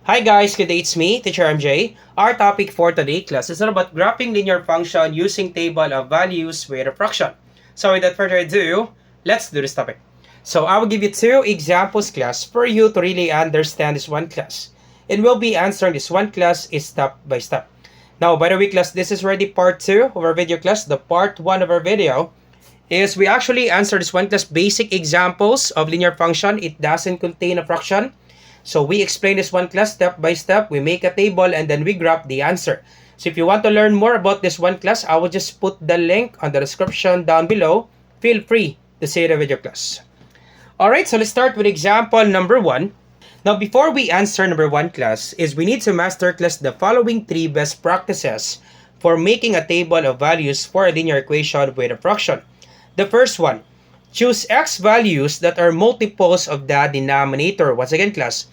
Hi guys, good day, it's me, Teacher MJ. Our topic for today class is all about graphing linear function using table of values with a fraction. So without further ado, let's do this topic. So I will give you two examples class for you to really understand this one class. And we'll be answering this one class is step by step. Now by the way class, this is already part 2 of our video class. The part 1 of our video is we actually answer this one class basic examples of linear function. It doesn't contain a fraction. So we explain this one class step by step. We make a table and then we graph the answer. So if you want to learn more about this one class, I will just put the link on the description down below. Feel free to see the video class. Alright, so let's start with example number 1. Now before we answer number 1 class, is we need to master class the following 3 best practices for making a table of values for a linear equation with a fraction. The first one, choose x values that are multiples of the denominator. Once again class,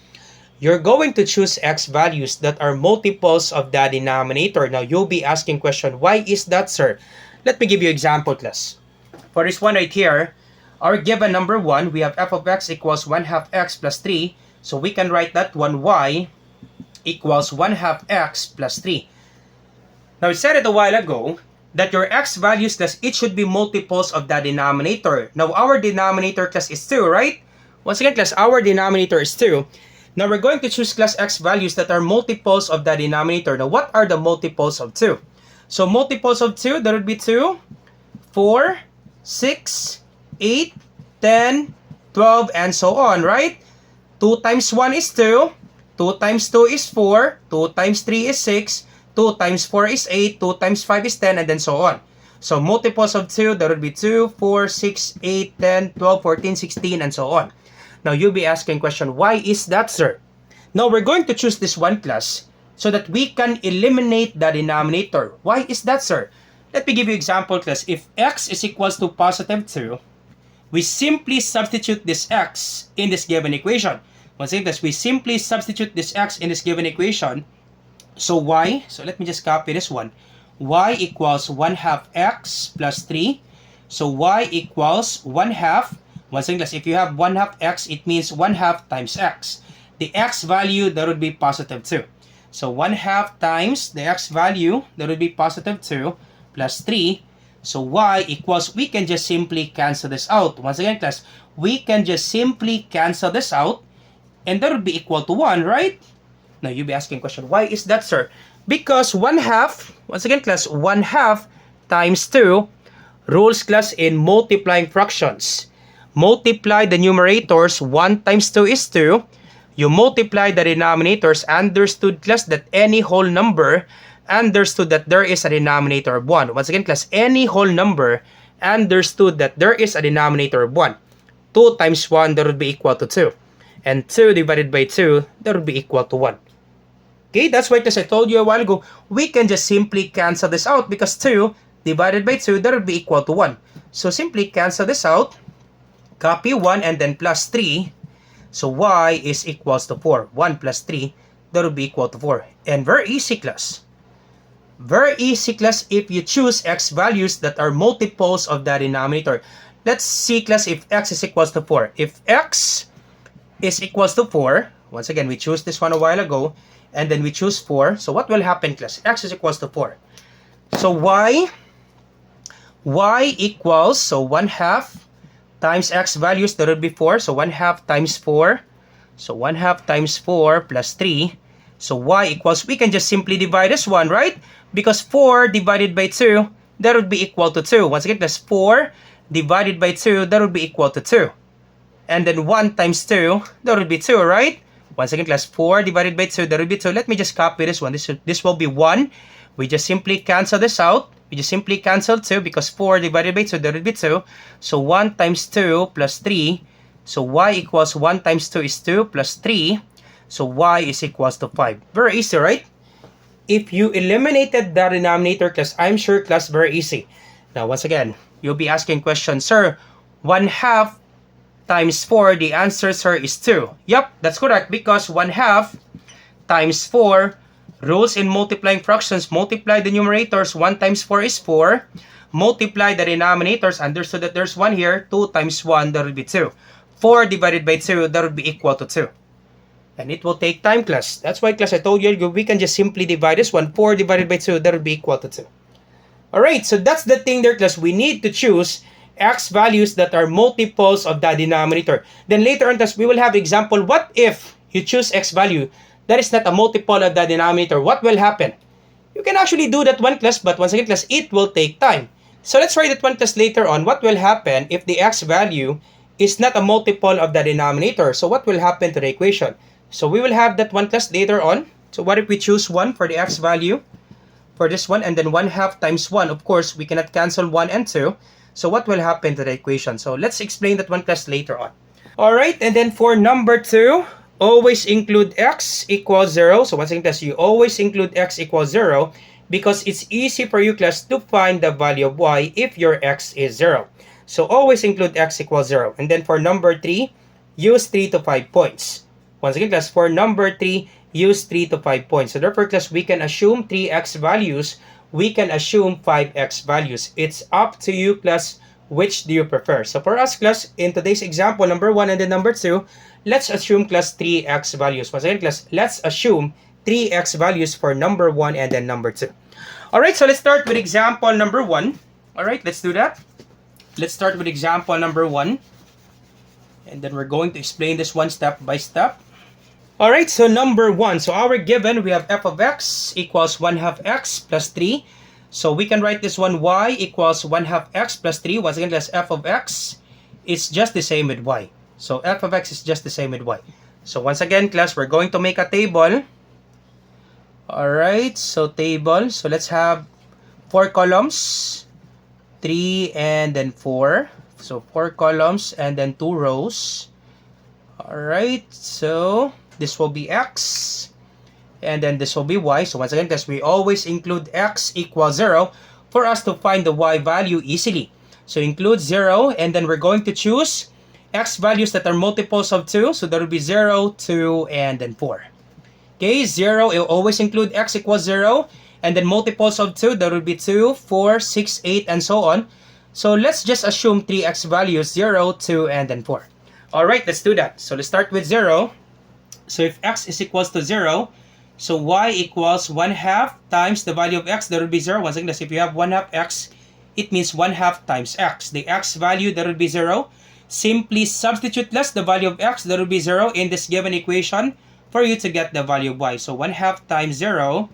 you're going to choose x values that are multiples of the denominator. Now, you'll be asking question, why is that, sir? Let me give you example, class. For this one right here, our given number 1, we have f of x equals 1/2 x plus 3. So, we can write that one y equals 1/2 x plus 3. Now, we said it a while ago that your x values, class, it should be multiples of the denominator. Now, our denominator, class, is 2, right? Once again, class, our denominator is 2. Now, we're going to choose class x values that are multiples of the denominator. Now, what are the multiples of 2? So, multiples of 2, that would be 2, 4, 6, 8, 10, 12, and so on, right? 2 times 1 is 2, 2 times 2 is 4, 2 times 3 is 6, 2 times 4 is 8, 2 times 5 is 10, and then so on. So, multiples of 2, that would be 2, 4, 6, 8, 10, 12, 14, 16, and so on. Now, you'll be asking question, why is that, sir? Now, we're going to choose this one class so that we can eliminate the denominator. Why is that, sir? Let me give you example, class. If x is equals to positive 2, we simply substitute this x in this given equation. Once again, class, we simply substitute this x in this given equation. So, y, so let me just copy this one. Y equals 1/2 x plus 3. So, y equals 1/2. Once again, class, if you have 1/2 x, it means 1/2 times x. The x value, that would be positive 2. So 1/2 times the x value, that would be positive 2, plus 3. So y equals, we can just simply cancel this out. Once again, class, we can just simply cancel this out, and that would be equal to 1, right? Now, you'll be asking question, why is that, sir? Because 1/2, once again, class, 1/2 times 2 rules, class, in multiplying fractions. Multiply the numerators, 1 times 2 is 2. You multiply the denominators, understood, class, that any whole number, understood that there is a denominator of 1. Once again, class, any whole number, understood that there is a denominator of 1. 2 times 1, that would be equal to 2. And 2 divided by 2, that would be equal to 1. Okay, that's why, as I told you a while ago, we can just simply cancel this out because 2 divided by 2, that would be equal to 1. So simply cancel this out. Copy 1 and then plus 3. So y is equals to 4. 1 plus 3, that would be equal to 4. And very easy, class. Very easy, class, if you choose x values that are multiples of the denominator. Let's see, class, if x is equals to 4. If x is equals to 4, once again, we choose this one a while ago, and then we choose 4. So what will happen, class? X is equals to 4. So y equals, so 1/2 times x values, that would be 4. So 1/2 times 4. So 1/2 times 4 plus 3. So y equals, we can just simply divide this one, right? Because 4 divided by 2, that would be equal to 2. Once again, plus 4 divided by 2, that would be equal to 2. And then 1 times 2, that would be 2, right? Once again, class, 4 divided by 2, that would be 2. Let me just copy this one. This will be 1. We just simply cancel this out. We just simply cancel 2 because 4 divided by 2, that would be 2. So 1 times 2 plus 3. So y equals 1 times 2 is 2 plus 3. So y is equals to 5. Very easy, right? If you eliminated the denominator, class, I'm sure, class, very easy. Now, once again, you'll be asking questions, sir, 1/2 times 4, the answer, sir, is 2. Yup, that's correct because 1/2 times 4 rules in multiplying fractions. Multiply the numerators. 1 times 4 is 4. Multiply the denominators. Understood that there's 1 here. 2 times 1, that would be 2. 4 divided by 2, that would be equal to 2. And it will take time, class. That's why, class, I told you we can just simply divide this one. 4 divided by 2, that will be equal to 2. Alright, so that's the thing there, class. We need to choose x values that are multiples of the denominator. Then later on, class, we will have example. What if you choose x value that is not a multiple of the denominator? What will happen? You can actually do that one, class, but once again, class, it will take time. So let's try that one, class, later on. What will happen if the x value is not a multiple of the denominator? So what will happen to the equation? So we will have that one, class, later on. So what if we choose 1 for the x value for this one, and then 1/2 times 1? Of course, we cannot cancel 1 and 2. So what will happen to the equation? So let's explain that one, class, later on. Alright, and then for number 2, always include x equals 0. So once again, class, you always include x equals 0 because it's easy for you, class, to find the value of y if your x is 0. So always include x equals 0. And then for number 3, use 3 to 5 points. Once again, class, for number 3, use 3 to 5 points. So therefore, class, we can assume 3x values. We can assume 5x values. It's up to you, class, which do you prefer. So for us, class, in today's example, number 1 and then number 2, let's assume, class, 3x values. Once again, class, let's assume 3x values for number 1 and then number 2. Alright, so let's start with example number 1. Alright, let's do that. Let's start with example number 1. And then we're going to explain this one step by step. Alright, so number 1. So our given, we have f of x equals 1/2 x plus 3. So we can write this one y equals 1/2 x plus 3. Once again, class, f of x is just the same with y. So f of x is just the same with y. So once again, class, we're going to make a table. Alright, so table. So let's have 4 columns, 3 and then 4. So 4 columns and then 2 rows. Alright, so this will be x, and then this will be y. So once again, guys, we always include x equals 0 for us to find the y value easily. So include 0, and then we're going to choose x values that are multiples of 2. So that will be 0, 2, and then 4. Okay, 0, it will always include x equals 0, and then multiples of 2, that will be 2, 4, 6, 8, and so on. So let's just assume 3x values, 0, 2, and then 4. Alright, let's do that. So let's start with 0. So if x is equals to 0, so y equals 1/2 times the value of x, that will be 0. Once again, if you have 1/2 x, it means 1/2 times x. The x value, that will be 0. Simply substitute less the value of x, that will be 0 in this given equation for you to get the value of y. So 1/2 times 0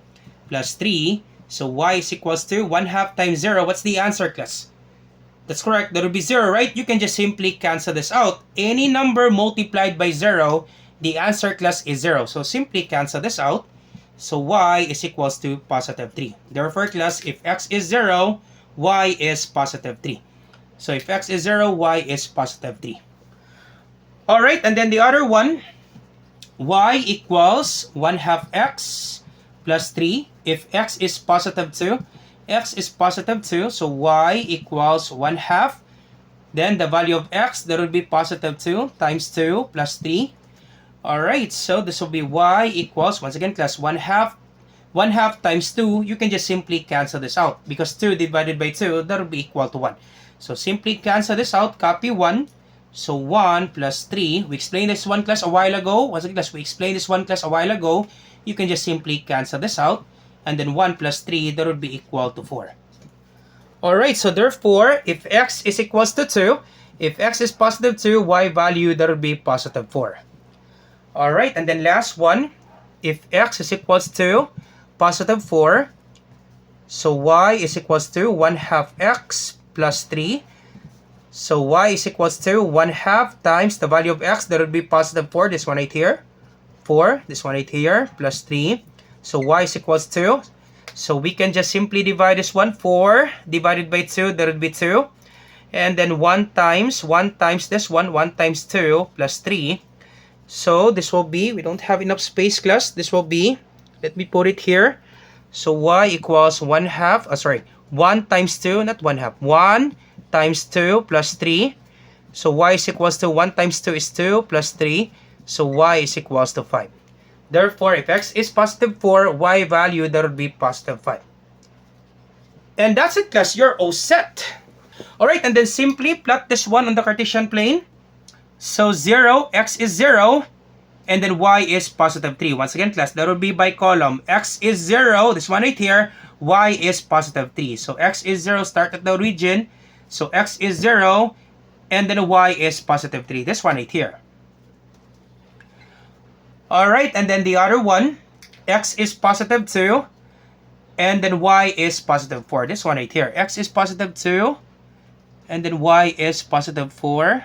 plus 3. So y is equals to 1/2 times 0. What's the answer, class? That's correct. That will be 0, right? You can just simply cancel this out. Any number multiplied by 0, the answer, class, is 0. So simply cancel this out. So y is equals to positive 3. Therefore, class, if x is 0, y is positive 3. So if x is 0, y is positive 3. Alright, and then the other one, y equals 1/2 x plus 3. If x is positive 2, x is positive 2, so y equals 1/2. Then the value of x, that will be positive 2 times 2 plus 3. Alright, so this will be y equals, once again, class, 1/2. 1/2 times 2, you can just simply cancel this out. Because 2 divided by 2, that will be equal to 1. So simply cancel this out, copy 1. So 1 plus 3, we explained this one, class, a while ago. Once again, class, we explained this one, class, a while ago. You can just simply cancel this out. And then 1 plus 3, that will be equal to 4. Alright, so therefore, if x is equals to 2, if x is positive 2, y value, that will be positive 4. Alright, and then last one, if x is equals to positive 4, so y is equals to 1/2 x plus 3. So y is equals to 1/2 times the value of x, that will be positive 4, this one right here, 4, this one right here, plus 3. So y is equals to, so we can just simply divide this one, 4 divided by 2, that will be 2. And then 1 times this one, 1 times 2 plus 3. So this will be, we don't have enough space, class. This will be, let me put it here. So y equals 1/2, 1 times 2, not 1/2. 1 times 2 plus 3. So y is equals to 1 times 2 is 2 plus 3. So y is equals to 5. Therefore, if x is positive 4, y value, that will be positive 5. And that's it, class. You're all set. Alright, and then simply plot this one on the Cartesian plane. So 0, x is 0, and then y is positive 3. Once again, class, that would be by column. X is 0, this one right here, y is positive 3. So x is 0, start at the origin. So x is 0, and then y is positive 3. This one right here. Alright, and then the other one, x is positive 2, and then y is positive 4. This one right here. X is positive 2, and then y is positive 4.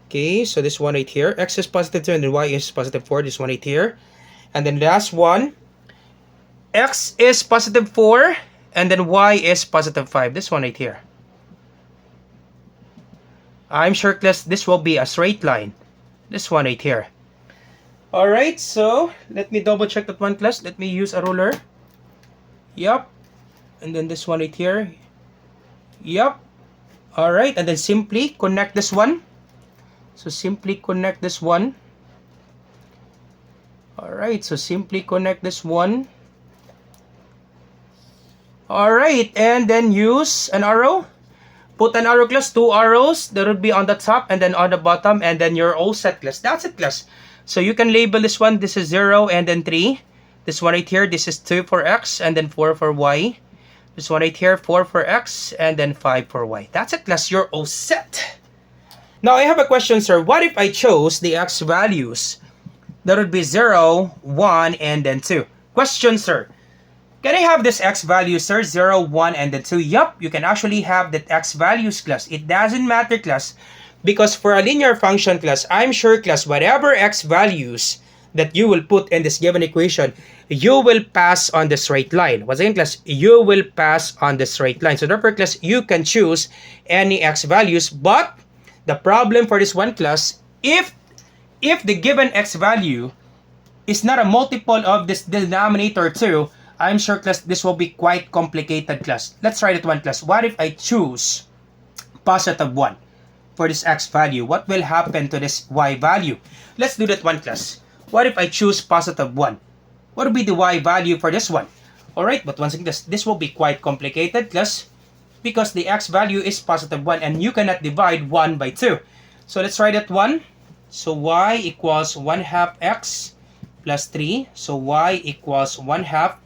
Okay, so this one right here. X is positive 2, and then y is positive 4. This one right here. And then last one, x is positive 4, and then y is positive 5. This one right here. I'm sure, class, this will be a straight line. This one right here. Alright, so let me double check that one, class. Let me use a ruler. Yup. And then this one right here. Yup. Alright, and then simply connect this one. So simply connect this one. Alright, so simply connect this one. Alright, and then use an arrow. Put an arrow, class. 2 arrows. That would be on the top and then on the bottom. And then you're all set, class. That's it, class. So you can label this one. This is 0 and then 3. This one right here. This is 2 for x and then 4 for y. This one right here. 4 for x and then 5 for y. That's it, class. You're all set. Now, I have a question, sir. What if I chose the x values? That would be 0, 1, and then 2. Question, sir. Can I have this x value, sir? 0, 1, and then 2. Yup, you can actually have that x values, class. It doesn't matter, class. Because for a linear function, class, I'm sure, class, whatever x values that you will put in this given equation, you will pass on the straight line. Once again, class, you will pass on the straight line. So therefore, class, you can choose any x values. But the problem for this one, class, if the given x value is not a multiple of this denominator 2, I'm sure, class, this will be quite complicated, class. Let's try that one, class. What if I choose positive 1? For this x value, what will happen to this y value? Let's do that one, class. What if I choose positive 1? What will be the y value for this one? Alright, but once again, this will be quite complicated, class, because the x value is positive 1 and you cannot divide 1 by 2. So let's try that one. So y equals 1 half x plus 3. So y equals 1 half.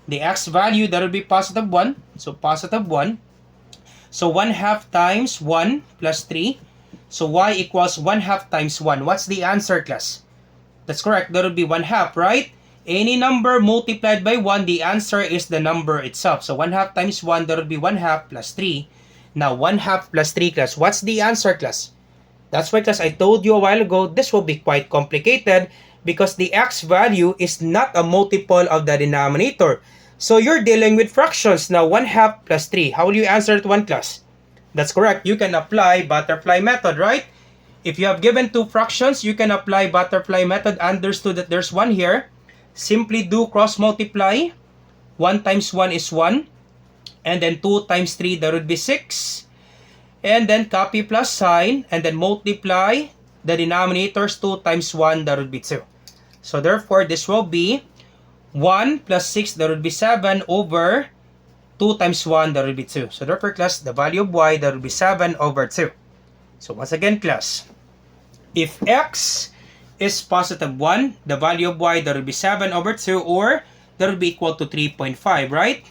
The x value, that will be positive 1. So positive 1. So 1 half times 1 plus 3. So y equals 1 half times 1. What's the answer, class? That's correct. That would be 1 half, right? Any number multiplied by 1, the answer is the number itself. So 1 half times 1, that would be 1 half plus 3. Now 1 half plus 3, class. What's the answer, class? That's why, class, I told you a while ago, this will be quite complicated because the x value is not a multiple of the denominator. So you're dealing with fractions. Now 1 half plus 3. How will you answer it, one, class? That's correct. You can apply butterfly method, right? If you have given 2 fractions, you can apply butterfly method. Understood that there's 1 here. Simply do cross multiply. 1 times 1 is 1. And then 2 times 3, that would be 6. And then copy plus sign. And then multiply the denominators. 2 times 1, that would be 2. So therefore, this will be 1 plus 6, that would be 7 over 2 times 1, that would be 2. So therefore, class, the value of y, that would be 7 over 2. So once again, class, if x is positive 1, the value of y, that would be 7 over 2, or that would be equal to 3.5, right?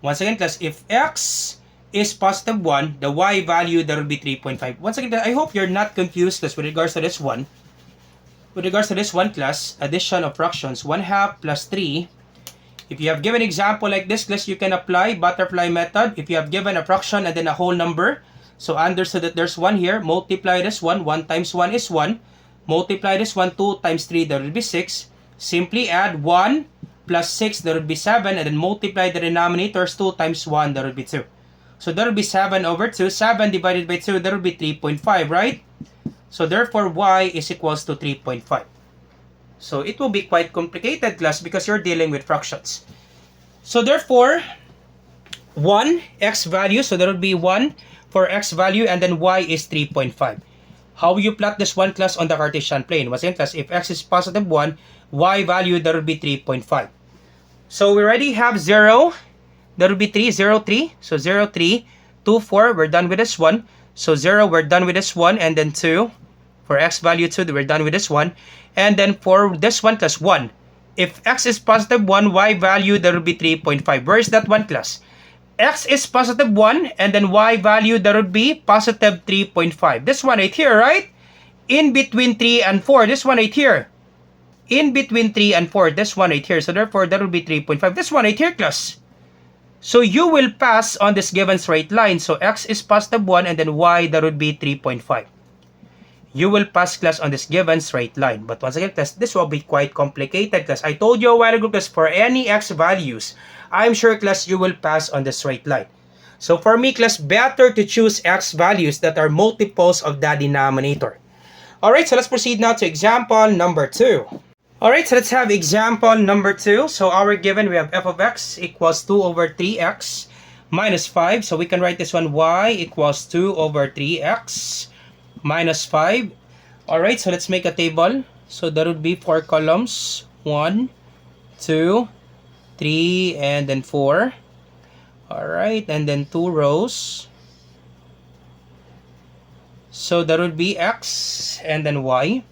Once again, class, if x is positive 1, the y value, that would be 3.5. Once again, I hope you're not confused, class, with regards to this one. With regards to this one, class, addition of fractions, 1 half plus 3. If you have given example like this, class, you can apply butterfly method. If you have given a fraction and then a whole number, so understood that there's 1 here, multiply this one, 1 times 1 is 1. Multiply this one, 2 times 3, that would be 6. Simply add 1 plus 6, that would be 7, and then multiply the denominators, 2 times 1, that would be 2. So that would be 7 over 2. 7 divided by 2, that would be 3.5, right? So therefore, y is equals to 3.5. So it will be quite complicated, class, because you're dealing with fractions. So therefore, 1 x value, so that would be 1 for x value, and then y is 3.5. How you plot this one, class, on the Cartesian plane? Once again, class, if x is positive 1, y value, that would be 3.5. So we already have 0, that would be 3, 0, 3. So 0, 3, 2, 4, we're done with this one. So 0, we're done with this one, and then 2, For x value 2, we're done with this one. And then for this one, class 1. If x is positive 1, y value, there will be 3.5. Where is that one, class? X is positive 1, and then y value, there would be positive 3.5. This one right here, right? In between 3 and 4, this one right here. In between 3 and 4, this one right here. So therefore, that will be 3.5. This one right here, class. So you will pass on this given straight line. So x is positive 1, and then y, that would be 3.5. You will pass, class, on this given straight line. But once again, class, this will be quite complicated, class. I told you a while ago, class, for any x values, I'm sure, class, you will pass on the straight line. So for me, class, better to choose x values that are multiples of the denominator. Alright, so let's proceed now to example number 2. Alright, so let's have example number 2. So our given, we have f of x equals 2 over 3x minus 5. So we can write this one, y equals 2 over 3x minus 5. Alright, so let's make a table. So that would be 4 columns. 1, 2, 3, and then 4. Alright, and then 2 rows. So that would be x and then y.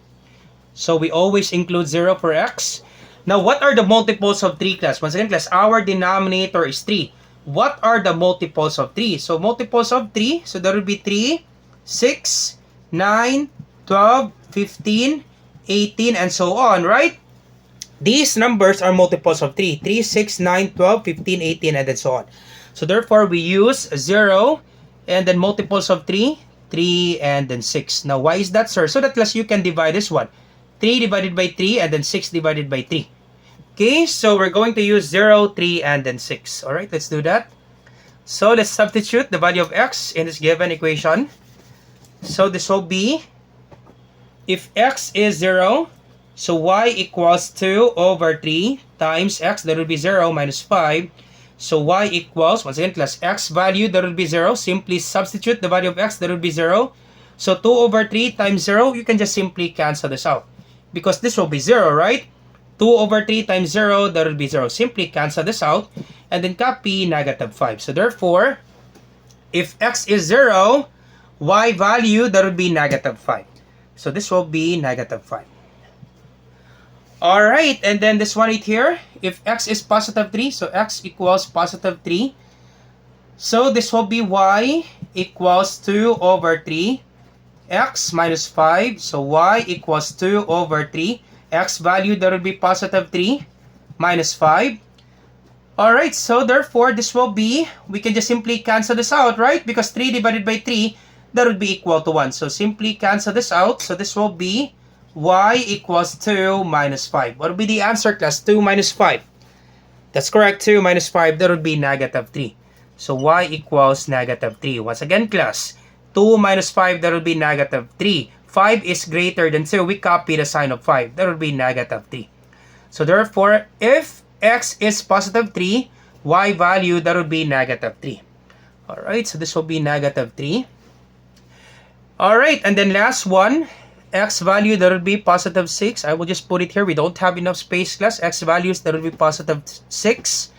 So we always include 0 for x. Now, what are the multiples of 3, class? Once again, class, our denominator is 3. What are the multiples of 3? So multiples of 3, so that would be 3, 6, 9, 12, 15, 18, and so on, right? These numbers are multiples of 3. 3, 6, 9, 12, 15, 18, and then so on. So therefore, we use 0 and then multiples of 3, 3, and then 6. Now, why is that, sir? So that, class, you can divide this one. 3 divided by 3 and then 6 divided by 3. Okay, so we're going to use 0, 3, and then 6. Alright, let's do that. So let's substitute the value of x in this given equation. So this will be, if x is 0, so y equals 2 over 3 times x, that will be 0 minus 5. So y equals, once again, class, x value, that will be 0. Simply substitute the value of x, that will be 0. So 2 over 3 times 0, you can just simply cancel this out. Because this will be 0, right? 2 over 3 times 0, that will be 0. Simply cancel this out. And then copy negative 5. So therefore, if x is 0, y value, that would be negative 5. So this will be negative 5. Alright, and then this one right here, if x is positive 3, so x equals positive 3. So this will be y equals 2 over 3. X minus 5, so y equals 2 over 3. X value, that will be positive 3 minus 5. Alright, so therefore, this will be, we can just simply cancel this out, right? Because 3 divided by 3, that would be equal to 1. So simply cancel this out. So this will be y equals 2 minus 5. What would be the answer, class? 2 minus 5. That's correct, 2 minus 5, that would be negative 3. So y equals negative 3. Once again, class, 2 minus 5, that will be negative 3. 5 is greater than 2. We copy the sign of 5. That will be negative 3. So therefore, if x is positive 3, y value, that will be negative 3. Alright, so this will be negative 3. Alright, and then last one, x value, that will be positive 6. I will just put it here. We don't have enough space, class. X values, that will be positive 6.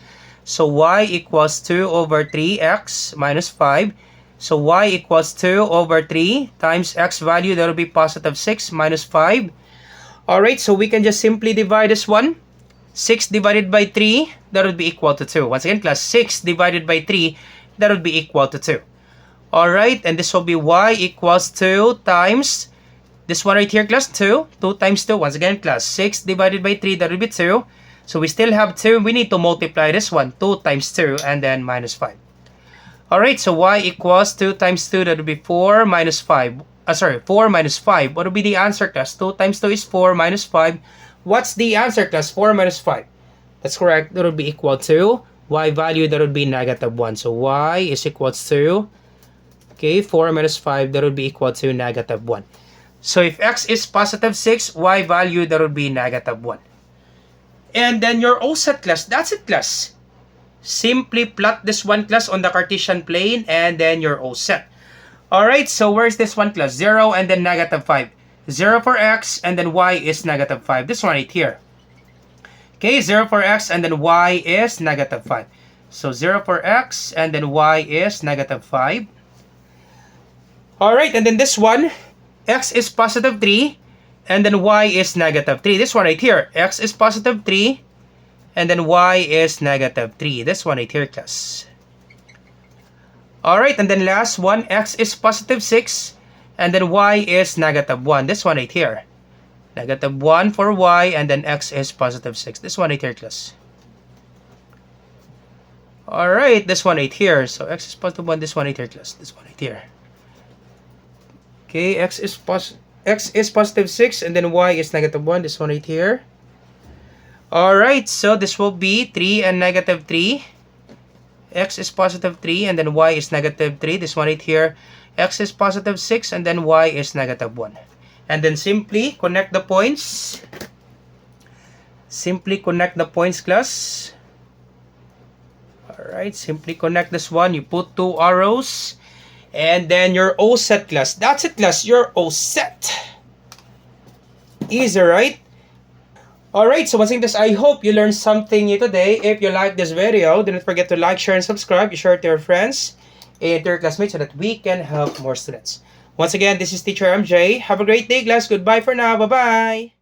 So y equals 2 over 3x minus 5. So y equals 2 over 3 times x value, that will be positive 6 minus 5. Alright, so we can just simply divide this one. 6 divided by 3, that would be equal to 2. Once again, class, 6 divided by 3, that would be equal to 2. Alright, and this will be y equals 2 times, this one right here, class, 2. 2 times 2. Once again, class, 6 divided by 3, that will be 2. So we still have 2. We need to multiply this one. 2 times 2, and then minus 5. Alright, so y equals 2 times 2, that would be 4 minus 5. 4 minus 5. What would be the answer, class? 2 times 2 is 4 minus 5. What's the answer, class? 4 minus 5. That's correct. That would be equal to y value, that would be negative 1. So y is equals to, okay, 4 minus 5, that would be equal to negative 1. So if x is positive 6, y value, that would be negative 1. And then you're all set, class. That's it, class. Simply plot this one, class, on the Cartesian plane, and then you're all set. Alright, so where's this one, class? 0 and then negative 5. 0 for x, and then y is negative 5. This one right here. Okay, 0 for x, and then y is negative 5. So 0 for x, and then y is negative 5. Alright, and then this one, x is positive 3, and then y is negative 3. This one right here. X is positive 3, and then y is negative 3. This one right here, class. Alright, and then last one, x is positive 6, and then y is negative 1. This one right here. Negative 1 for y, and then x is positive 6. This one right here, class. Alright, this one right here. So x is positive 1, this one right here, class. This one right here. Okay, x is positive 6, and then y is negative 1. This one right here. Alright, so this will be 3 and negative 3. X is positive 3, and then y is negative 3. This one right here. X is positive 6, and then y is negative 1. And then simply connect the points. Simply connect the points, class. Alright, simply connect this one. You put 2 arrows. And then you're all set, class. That's it, class. You're all set. Easy, right? Alright, so once again, I hope you learned something new today. If you like this video, do not forget to like, share, and subscribe. You share it to your friends and to your classmates so that we can help more students. Once again, this is Teacher MJ. Have a great day, class. Goodbye for now. Bye-bye.